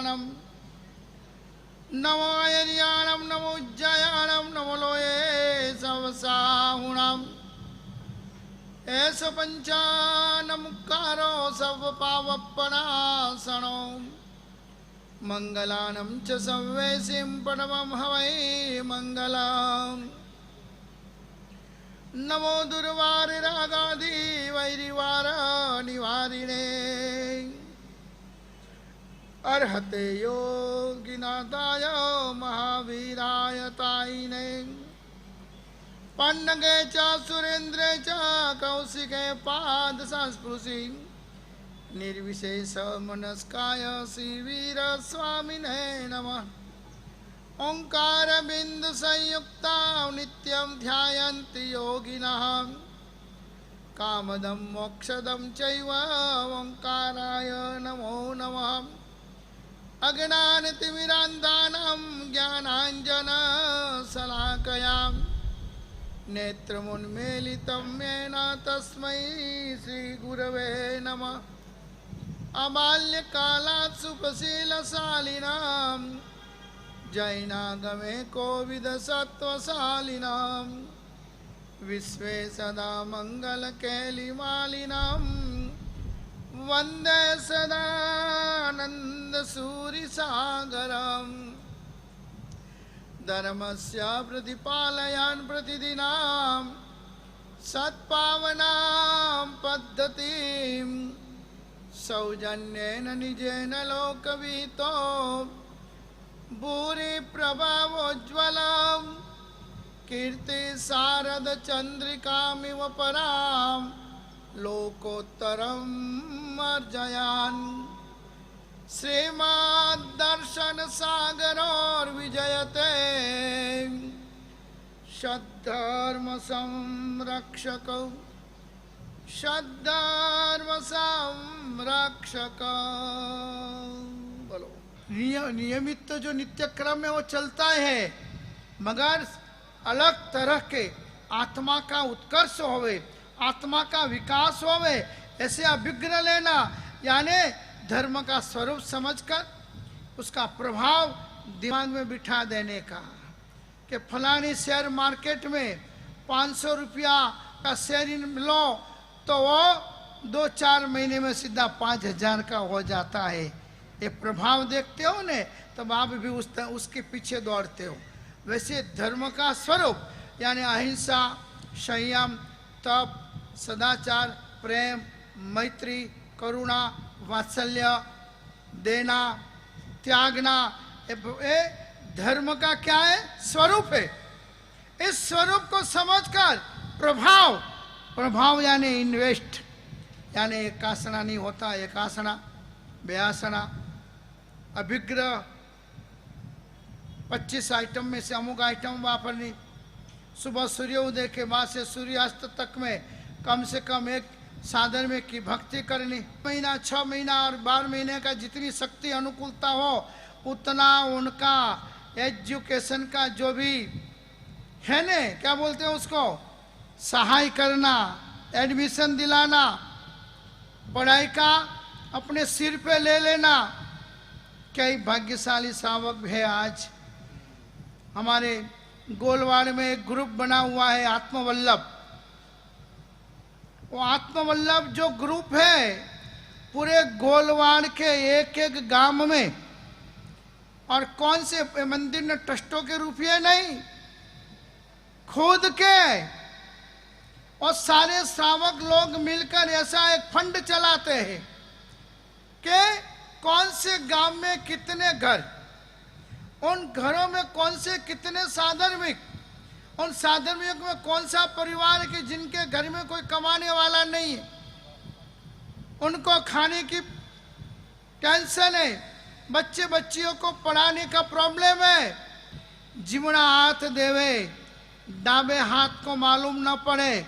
मंगलानम नमो आयर्याणम नमो उज्जयाणम नमो लोये सवसाहुणम ऐसा पंचानमुकारो सब पावपनासनो मंगलानम च सव्वेसिं परमं हवै मंगलम् नमो दुर्वारिरागादि वैरिवार निवारिणे अर्हते योगिनाथाय महावीराय तायिने पन्नगे च सुरेन्द्रे च कौशिके पाद संस्पृशि निर्विशेष मनस्काय श्रीवीर स्वामिने नमः ओंकार बिंदु संयुक्ता नित्यं ध्यायन्ति योगिनः कामदं मोक्षदं चैव ओंकाराय नमो नमः अज्ञानतिमिरान्धानां ज्ञानाञ्जनशलाकया नेत्रमुन्मीलितं येन तस्मै श्रीगुरवे नमः अबाल्यकालात् सुखशीलशालिनां जैनागमे कोविदसत्त्वशालिनां विश्वे सदा मङ्गलकेलिमालिनां वन्दे सदानन्दसूरिसागरम् धर्मस्य प्रतिपालयान् प्रतिदिनां सत्पावनां पद्धतिं सौजन्येन निजेन लोकवितो भूरि प्रभावोज्ज्वलं कीर्ति शारद चंद्रिकामिव परां लोकोत्तरम् अर्जयान् श्रीमद्दर्शन सागरोर्विजयते सद्धर्म संरक्षक बोलो। नियमित तो जो नित्य क्रम में वो चलता है, मगर अलग तरह के आत्मा का उत्कर्ष होवे, आत्मा का विकास होवे, ऐसे अभिज्ञ लेना, यानी धर्म का स्वरूप समझकर उसका प्रभाव दिमाग में बिठा देने का कि फलानी शेयर मार्केट में 500 रुपया का शेयर लो तो वो 2-4 महीने में सीधा 5000 का हो जाता है। ये प्रभाव देखते हो ने, तब आप भी उसके पीछे दौड़ते हो। वैसे धर्म का स्वरूप यानी अहिंसा, संयम, तप, सदाचार, प्रेम, मैत्री, करुणा, वात्सल्य, देना, त्यागना, ये धर्म का क्या है? स्वरूप है। इस स्वरूप को समझकर प्रभाव यानी इन्वेस्ट, यानी एक आसना नहीं होता, एक आसना, बेआसना, अभिग्रह, 25 आइटम में से अमुक आइटम वापरनी, सुबह सूर्योदय के बाद से सूर्यास्त तक में कम से कम एक साधन में की भक्ति करनी, महीना 6 महीना और 12 महीने का जितनी शक्ति अनुकूलता हो उतना उनका एजुकेशन का जो भी है ने, क्या बोलते हैं उसको, सहाय करना, एडमिशन दिलाना, पढ़ाई का अपने सिर पे ले लेना। कई भाग्यशाली सावक है। आज हमारे गोलवाड़ में एक ग्रुप बना हुआ है आत्मवल्लभ। वो आत्मवल्लभ जो ग्रुप है पूरे गोलवाड़ के एक गांव में, और कौन से मंदिर न ट्रस्टों के रुपये नहीं, खुद के और सारे श्रावक लोग मिलकर ऐसा एक फंड चलाते हैं कि कौन से गांव में कितने घर, उन घरों में कौन से कितने साधर्मिक, उन साधर्मिक में कौन सा परिवार के जिनके घर में कोई कमाने वाला नहीं है, उनको खाने की टेंशन है, बच्चे बच्चियों को पढ़ाने का प्रॉब्लम है। जिमड़ा हाथ देवे डाबे हाथ को मालूम न पड़े,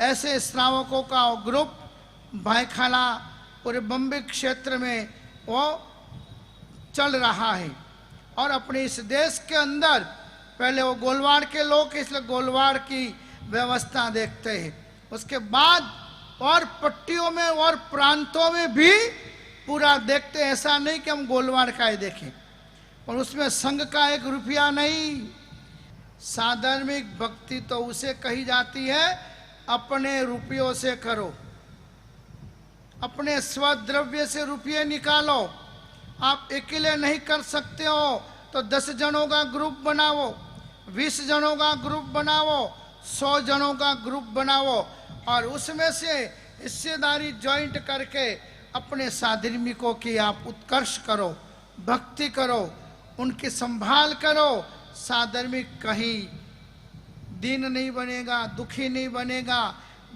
ऐसे श्रावकों का ग्रुप भाईखाला पूरे बम्बई क्षेत्र में वो चल रहा है। और अपने इस देश के अंदर पहले वो गोलवाड़ के लोग, इसलिए गोलवाड़ की व्यवस्था देखते हैं, उसके बाद और पट्टियों में और प्रांतों में भी पूरा देखते, ऐसा नहीं कि हम गोलवाड़ का ही देखें, पर उसमें संघ का 1 रुपया नहीं। साधर्मिक भक्ति तो उसे कही जाती है अपने रुपयों से करो, अपने स्वद्रव्य से रुपये निकालो। आप अकेले नहीं कर सकते हो तो 10 जनों का ग्रुप बनाओ, 20 जनों का ग्रुप बनाओ, 100 जनों का ग्रुप बनाओ और उसमें से हिस्सेदारी ज्वाइंट करके अपने साधर्मिकों की आप उत्कर्ष करो, भक्ति करो, उनकी संभाल करो। साधर्मिक कहीं दीन नहीं बनेगा, दुखी नहीं बनेगा,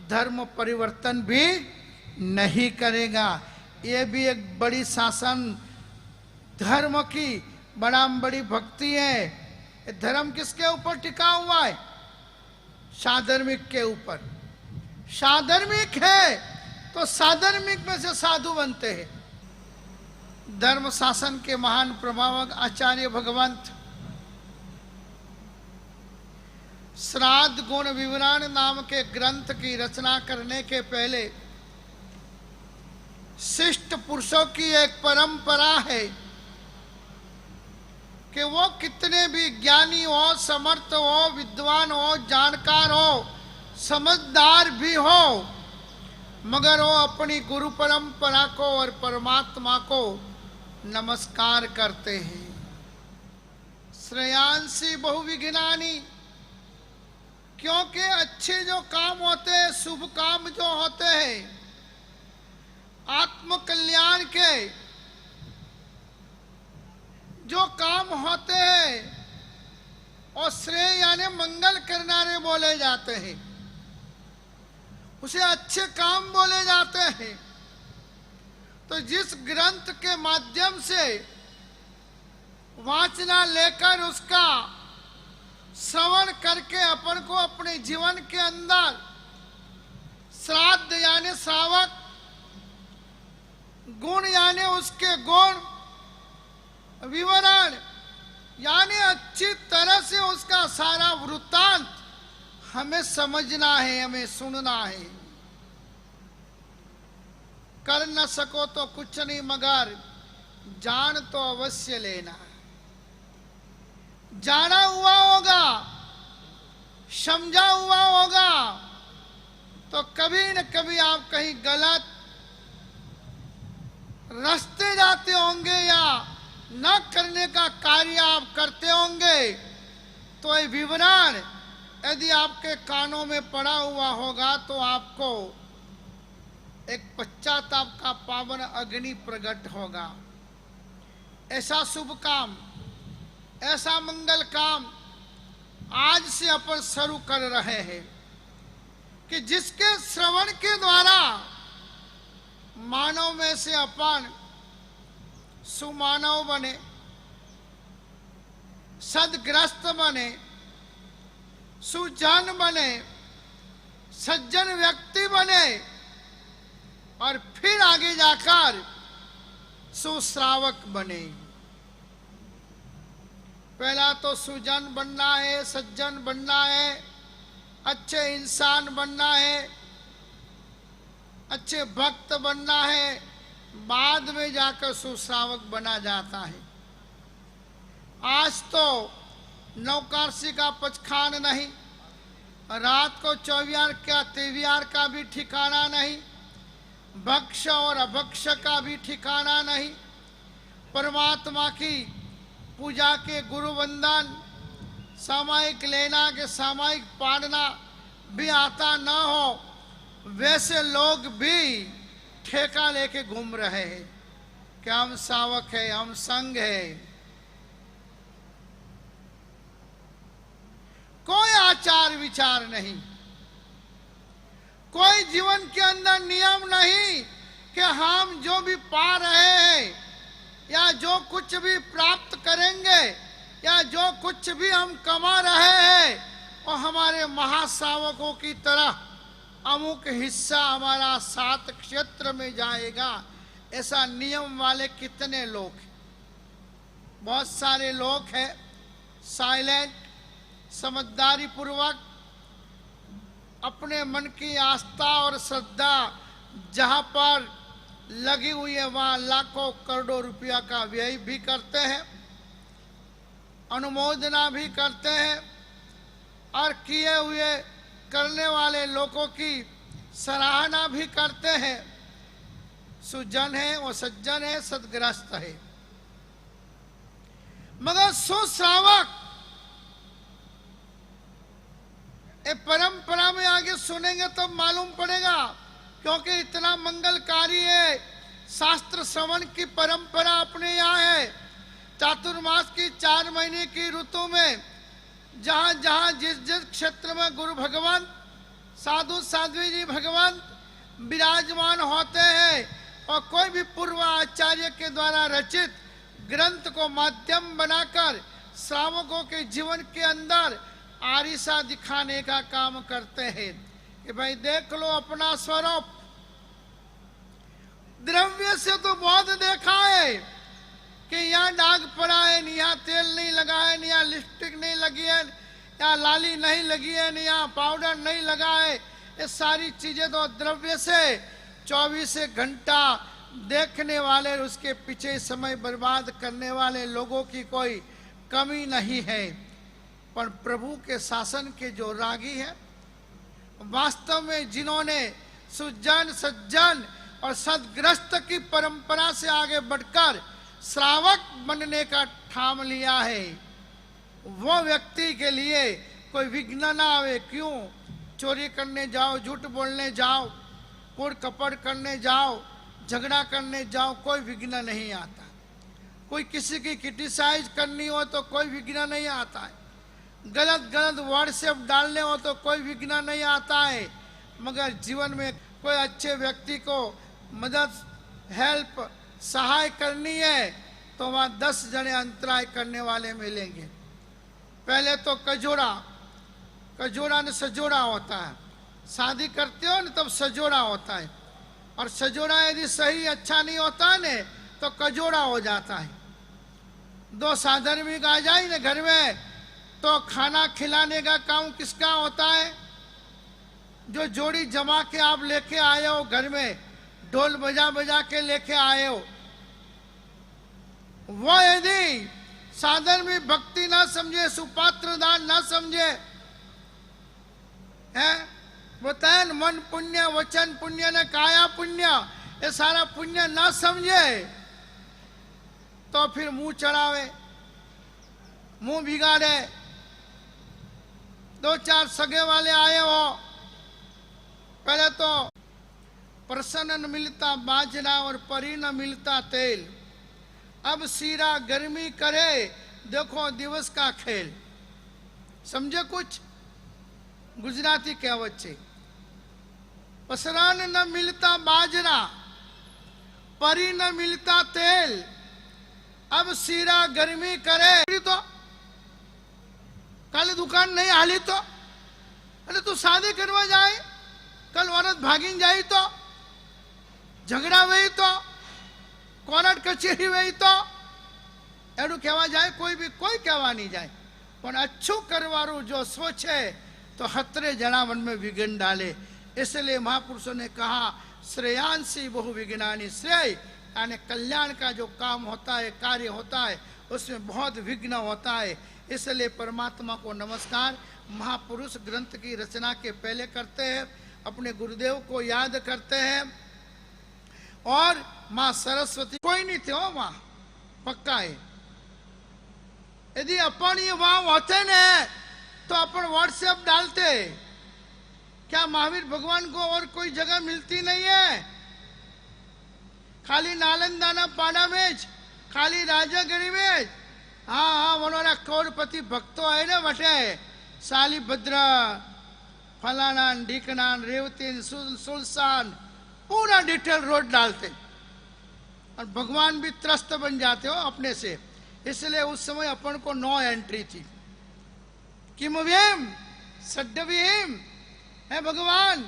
धर्म परिवर्तन भी नहीं करेगा। ये भी एक बड़ी शासन धर्म की बड़ी भक्ति है। धर्म किसके ऊपर टिका हुआ है? साधर्मिक के ऊपर। साधर्मिक है तो साधर्मिक में से साधु बनते हैं। धर्म शासन के महान प्रभावक आचार्य भगवंत श्राद्ध गुण विवरण नाम के ग्रंथ की रचना करने के पहले शिष्ट पुरुषों की एक परंपरा है कि वो कितने भी ज्ञानी हो, समर्थ हो, विद्वान हो, जानकार हो, समझदार भी हो, मगर वो अपनी गुरु परंपरा को और परमात्मा को नमस्कार करते हैं। श्रेयांसी बहुविघ्नानि, क्योंकि अच्छे जो काम होते हैं, शुभ काम जो होते हैं, आत्म कल्याण के जो काम होते हैं और श्रेय यानी मंगल करनारे बोले जाते हैं, उसे अच्छे काम बोले जाते हैं। तो जिस ग्रंथ के माध्यम से वाचना लेकर उसका श्रवण करके अपन को अपने जीवन के अंदर श्राद्ध यानी श्रावक, गुण यानी उसके गुण, विवरण यानी अच्छी तरह से उसका सारा वृत्तांत हमें समझना है, हमें सुनना है। कर न सको तो कुछ नहीं, मगर जान तो अवश्य लेना। जाना हुआ होगा, समझा हुआ होगा, तो कभी न कभी आप कहीं गलत रास्ते जाते होंगे या न करने का कार्य आप करते होंगे, तो ये विवरण यदि आपके कानों में पड़ा हुआ होगा तो आपको एक पश्चाताप का पावन अग्नि प्रकट होगा। ऐसा शुभ काम, ऐसा मंगल काम आज से अपन शुरू कर रहे हैं कि जिसके श्रवण के द्वारा मानव में से अपन सुमानव बने, सदग्रस्त बने, सुजन बने, सज्जन व्यक्ति बने और फिर आगे जाकर सुश्रावक बने। पहला तो सुजन बनना है, सज्जन बनना है, अच्छे इंसान बनना है, अच्छे भक्त बनना है, बाद में जाकर सुश्रावक बना जाता है। आज तो नौकारसी का पचखान नहीं, रात को चौवियार का तेवियार का भी ठिकाना नहीं, भक्ष और अभक्ष का भी ठिकाना नहीं। परमात्मा की पूजा के गुरु वंदन, सामायिक लेना के सामायिक पाड़ना भी आता न हो, वैसे लोग भी ठेका लेके घूम रहे हैं कि हम सावक है, हम संघ है। कोई आचार विचार नहीं, कोई जीवन के अंदर नियम नहीं कि हम जो भी पा रहे हैं या जो कुछ भी प्राप्त करेंगे या जो कुछ भी हम कमा रहे हैं वो हमारे महासावकों की तरह अमुक हिस्सा हमारा 7 क्षेत्र में जाएगा। ऐसा नियम वाले कितने लोग हैं? बहुत सारे लोग हैं साइलेंट, समझदारी पूर्वक अपने मन की आस्था और श्रद्धा जहाँ पर लगी हुई है वहां लाखों करोड़ों रुपया का व्यय भी करते हैं, अनुमोदना भी करते हैं और किए हुए करने वाले लोगों की सराहना भी करते हैं। सुजन है, वो सज्जन है, सदग्रस्त है। मगर सुश्रावक ये परंपरा में आगे सुनेंगे तो मालूम पड़ेगा, क्योंकि इतना मंगलकारी है। शास्त्र श्रवण की परंपरा अपने यहाँ है। चातुर्मास की 4 महीने की ऋतु में जहां जहां जिस जिस क्षेत्र में गुरु भगवान, साधु साध्वी जी भगवान विराजमान होते हैं और कोई भी पूर्व आचार्य के द्वारा रचित ग्रंथ को माध्यम बनाकर श्रावकों के जीवन के अंदर आरिसा दिखाने का काम करते हैं कि भाई देख लो अपना स्वरूप। द्रव्य से तो बहुत देखा है कि यहाँ दाग पड़ा है, यहाँ तेल नहीं लगा है, यहाँ लिपस्टिक नहीं लगी है, यहाँ लाली नहीं लगी है, यहाँ पाउडर नहीं लगा है। ये सारी चीजें तो द्रव्य से 24 घंटा देखने वाले, उसके पीछे समय बर्बाद करने वाले लोगों की कोई कमी नहीं है। पर प्रभु के शासन के जो रागी हैं, वास्तव में जिन्होंने सुजन सज्जन और सदग्रस्त की परंपरा से आगे बढ़कर श्रावक बनने का ठाम लिया है, वो व्यक्ति के लिए कोई विघ्न ना आवे। क्यों? चोरी करने जाओ, झूठ बोलने जाओ, कूड़ कपट करने जाओ, झगड़ा करने जाओ, कोई विघ्न नहीं आता। कोई किसी की क्रिटिसाइज करनी हो तो कोई विघ्न नहीं आता है। गलत गलत व्हाट्सएप डालने हो तो कोई विघ्न नहीं आता है। मगर जीवन में कोई अच्छे व्यक्ति को मदद, हेल्प, सहाय करनी है तो वहाँ 10 जने अंतराय करने वाले मिलेंगे। पहले तो कजोड़ा ने सजोड़ा होता है। शादी करते हो न तब सजोड़ा होता है, और सजोड़ा यदि सही अच्छा नहीं होता न तो कजोड़ा हो जाता है। 2 साधन भी आ जाए न घर में तो खाना खिलाने का काम किसका होता है? जो जोड़ी जमा के आप लेके आए हो घर में, ढोल बजा बजा के लेके आए हो, वो यदि साधन में भक्ति ना समझे, सुपात्र दान ना समझे, है बताए मन पुण्य, वचन पुण्य ने काया पुण्य, ये सारा पुण्य ना समझे तो फिर मुंह चढ़ावे, मुंह बिगाड़े। 2-4 सगे वाले आए हो, पहले तो प्रसन्न न मिलता बाजरा और परी न मिलता तेल, अब सीरा गर्मी करे देखो दिवस का खेल। समझे कुछ? गुजराती कहावत છે, पसरान न मिलता बाजरा, परी न मिलता तेल, अब सीरा गर्मी करे तो कल दुकान नहीं हाली तो, अरे तू शादी करवा जाए, कल औरत भागी जाए तो, झगड़ा वही तो, कोर्ट कचेरी वही तो एडू कहवा जाए, कोई कहवा नहीं जाए। पर अच्छू करवारू जो सोचे तो हतरे जना मन में विघ्न डाले। इसलिए महापुरुषों ने कहा श्रेयांसी बहु विघ्नानि, श्रेय यानी कल्याण का जो काम होता है, कार्य होता है, उसमें बहुत विघ्न होता है। इसलिए परमात्मा को नमस्कार महापुरुष ग्रंथ की रचना के पहले करते हैं, अपने गुरुदेव को याद करते हैं। और माँ सरस्वती कोई नहीं थे हो वहां, पक्का है। यदि अपन ये वहां होते न तो अपन व्हाट्सएप डालते। क्या महावीर भगवान को और कोई जगह मिलती नहीं है? खाली नालंदा ना पाड़ा में, खाली राजागिरी में। हाँ बोलो करोड़पति भक्तों है ना बटे, सालीभद्र, फलाना, ढीकना, रेवती, सुल्सान, पूरा डिटेल रोड डालते और भगवान भी त्रस्त बन जाते हो अपने से। इसलिए उस समय अपन को नो एंट्री थी। किम व्यम सड्डवीम है भगवान,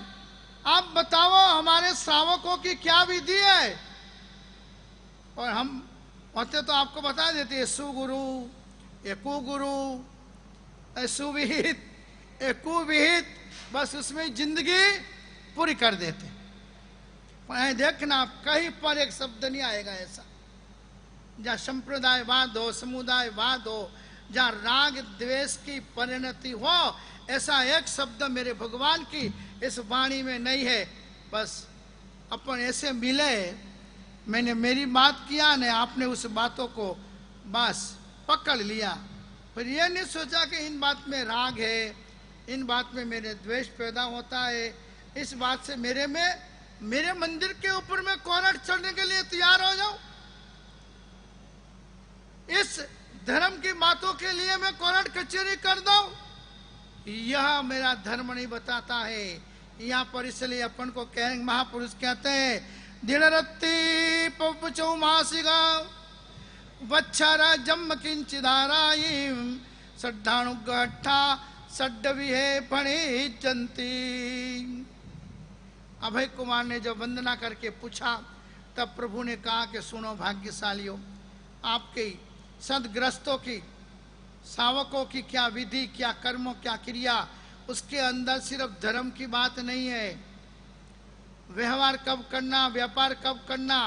आप बताओ हमारे श्रावकों की क्या विधि है। और हम होते तो आपको बता देते, सुगुरु, ये कुगुरु, सुविहित, ये कुविहित, बस उसमें जिंदगी पूरी कर देते। देखना कहीं पर एक शब्द नहीं आएगा ऐसा, जहाँ संप्रदायवाद हो, समुदायवाद हो, जहाँ राग द्वेष की परिणति हो, ऐसा एक शब्द मेरे भगवान की इस वाणी में नहीं है। बस अपन ऐसे मिले, मैंने मेरी बात किया ने, आपने उस बातों को बस पकड़ लिया, फिर ये नहीं सोचा कि इन बात में राग है, इन बात में मेरे द्वेष पैदा होता है, इस बात से मेरे मंदिर के ऊपर मैं कोरट चढ़ने के लिए तैयार हो जाऊं, इस धर्म की बातों के लिए मैं कोरट कचहरी कर दूं, यह मेरा धर्म नहीं बताता है। यहाँ पर इसलिए अपन को कहेंगे, महापुरुष कहते हैं, दिनरत्ती पपुचौ मासिगा वच्छारा जम्म किंचिदारायिम सड्ढाणुगट्ठा सड्डवी है फणी चंती। अभय कुमार ने जब वंदना करके पूछा, तब प्रभु ने कहा कि सुनो भाग्यशालियों, आपके सदग्रस्तों की, सावकों की क्या विधि, क्या कर्मों, क्या क्रिया, उसके अंदर सिर्फ धर्म की बात नहीं है। व्यवहार कब करना, व्यापार कब करना,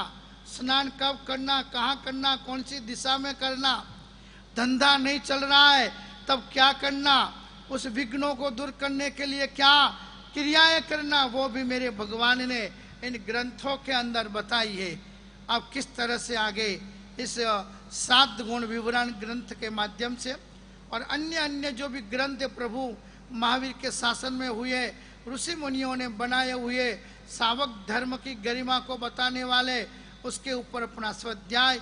स्नान कब करना, कहाँ करना, कौन सी दिशा में करना, धंधा नहीं चल रहा है तब क्या करना, उस विघ्नों को दूर करने के लिए क्या क्रियाएं करना, वो भी मेरे भगवान ने इन ग्रंथों के अंदर बताई है। अब किस तरह से आगे इस 7 गुण विवरण ग्रंथ के माध्यम से और अन्य जो भी ग्रंथ प्रभु महावीर के शासन में हुए, ऋषि मुनियों ने बनाए हुए सावक धर्म की गरिमा को बताने वाले, उसके ऊपर अपना स्वाध्याय